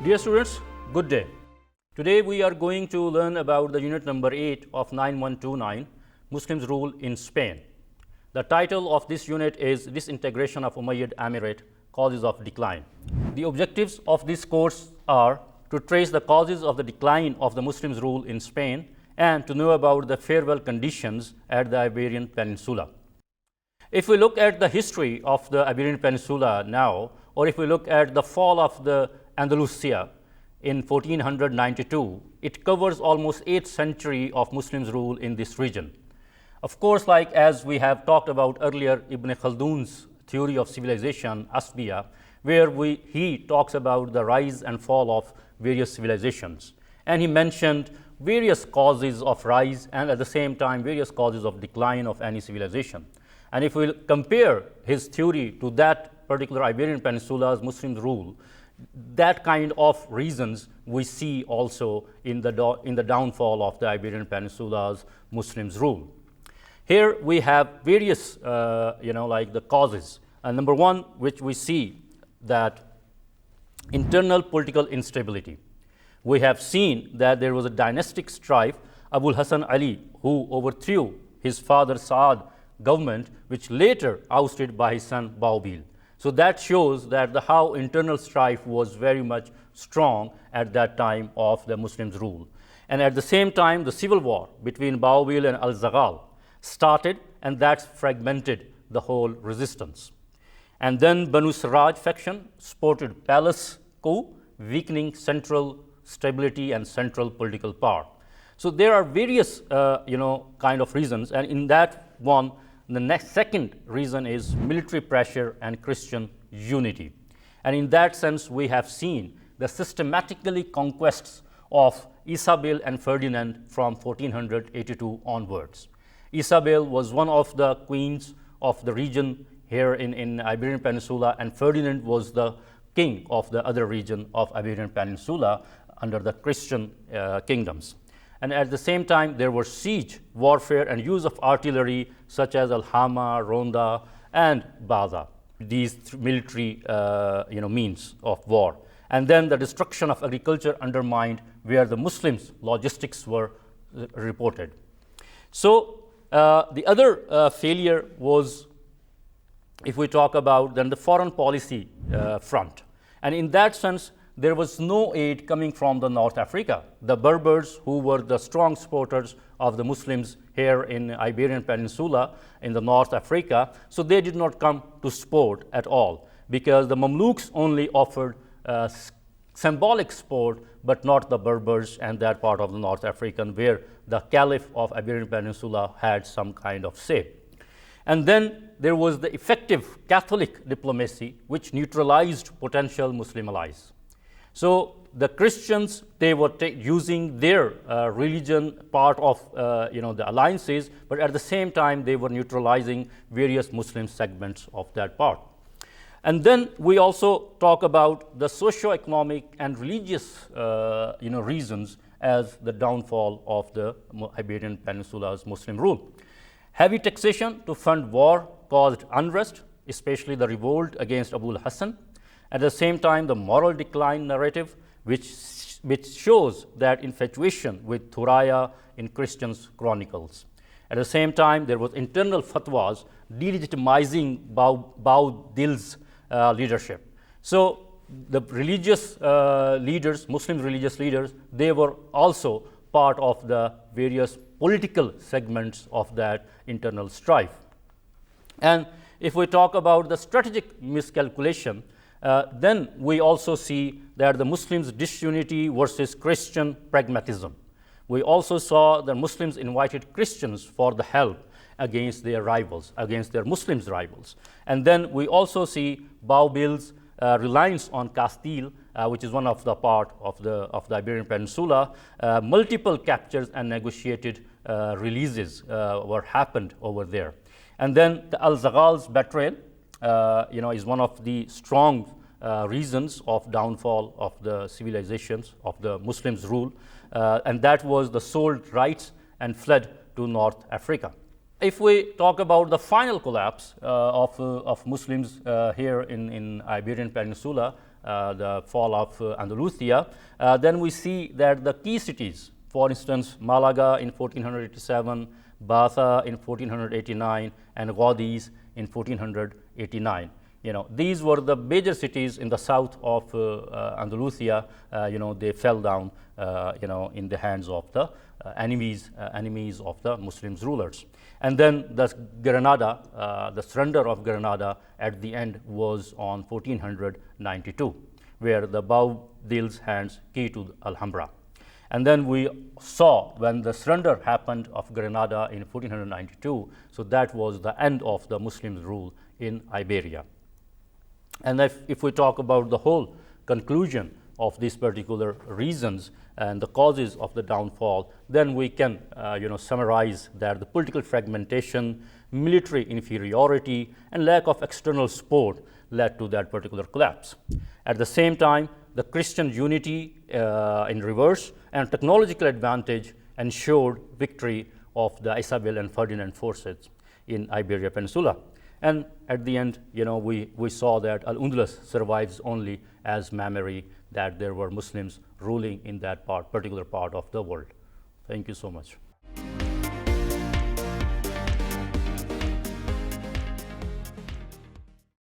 Dear students, good day. Today we are going to learn about the unit number 8 of 9129, Muslims Rule in Spain. The title of this unit is Disintegration of Umayyad Emirate, Causes of Decline. The objectives of this course are to trace the causes of the decline of the Muslims' rule in Spain and to know about the farewell conditions at the Iberian Peninsula. If we look at the history of the Iberian Peninsula now, or if we look at the fall of the Andalusia in 1492, it covers almost 8th century of Muslims' rule in this region. Of course, like as we have talked about earlier, Ibn Khaldun's theory of civilization, asbab, where he talks about the rise and fall of various civilizations. And he mentioned various causes of rise and at the same time various causes of decline of any civilization. And if we compare his theory to that particular Iberian Peninsula's Muslim rule, that kind of reasons we see also in the downfall of the Iberian Peninsula's Muslims rule. Here we have various, like the causes. And number one, which we see that internal political instability. We have seen that there was a dynastic strife, Abu Hassan Ali, who overthrew his father Saad government, which later ousted by his son Baubil. So that shows that how internal strife was very much strong at that time of the Muslims' rule. And at the same time, the civil war between Baubil and Al-Zaghal started, and that fragmented the whole resistance. And then Banu Sarraj faction sported palace coup, weakening central stability and central political power. So there are various, kind of reasons, and in that one, the second reason is military pressure and Christian unity. And in that sense, we have seen the systematically conquests of Isabel and Ferdinand from 1482 onwards. Isabel was one of the queens of the region here in Iberian Peninsula, and Ferdinand was the king of the other region of Iberian Peninsula under the Christian kingdoms. And at the same time, there was siege, warfare, and use of artillery such as Allama, Ronda, and Baza, these military means of war. And then the destruction of agriculture undermined where the Muslims' logistics were reported. So the other failure was, if we talk about then the foreign policy front. And in that sense, there was no aid coming from the North Africa. The Berbers, who were the strong supporters of the Muslims here in Iberian Peninsula in the North Africa, so they did not come to support at all, because the Mamluks only offered symbolic support, but not the Berbers and that part of the North African where the Caliph of Iberian Peninsula had some kind of say. And then there was the effective Catholic diplomacy, which neutralized potential Muslim allies. So the Christians, they were using their religion part of the alliances, but at the same time they were neutralizing various Muslim segments of that part. And then we also talk about the socio-economic and religious reasons as the downfall of the Iberian Peninsula's Muslim rule. Heavy taxation to fund war caused unrest, especially the revolt against Abu Hassan. At the same time, the moral decline narrative, which shows that infatuation with Thuraya in Christians' chronicles. At the same time, there was internal fatwas delegitimizing Baudil's leadership. So the religious leaders, Muslim religious leaders, they were also part of the various political segments of that internal strife. And if we talk about the strategic miscalculation, then we also see that the Muslims' disunity versus Christian pragmatism. We also saw the Muslims invited Christians for the help against their rivals, against their Muslims' rivals. And then we also see Baubil's reliance on Castile, which is one of the part of the Iberian Peninsula. Multiple captures and negotiated releases were happened over there. And then the Al-Zaghal's betrayal, is one of the strong reasons of downfall of the civilizations of the Muslims' rule, and that was the sold rights and fled to North Africa. If we talk about the final collapse of Muslims here in Iberian Peninsula, the fall of Andalusia, then we see that the key cities, for instance, Malaga in 1487, Baza in 1489, and Gaudiz in 1489. These were the major cities in the south of Andalusia. They fell down, in the hands of the enemies of the Muslims rulers. And then the Granada, the surrender of Granada at the end was on 1492, where the Boabdil's hands key to Alhambra. And then we saw when the surrender happened of Granada in 1492, so that was the end of the Muslims' rule in Iberia. And if we talk about the whole conclusion of these particular reasons and the causes of the downfall, then we can summarize that the political fragmentation, military inferiority, and lack of external support led to that particular collapse. At the same time, the Christian unity in reverse and technological advantage ensured victory of the Isabel and Ferdinand forces in Iberia Peninsula. And at the end, we saw that Al-Andalus survives only as memory that there were Muslims ruling in that particular part of the world. Thank you so much.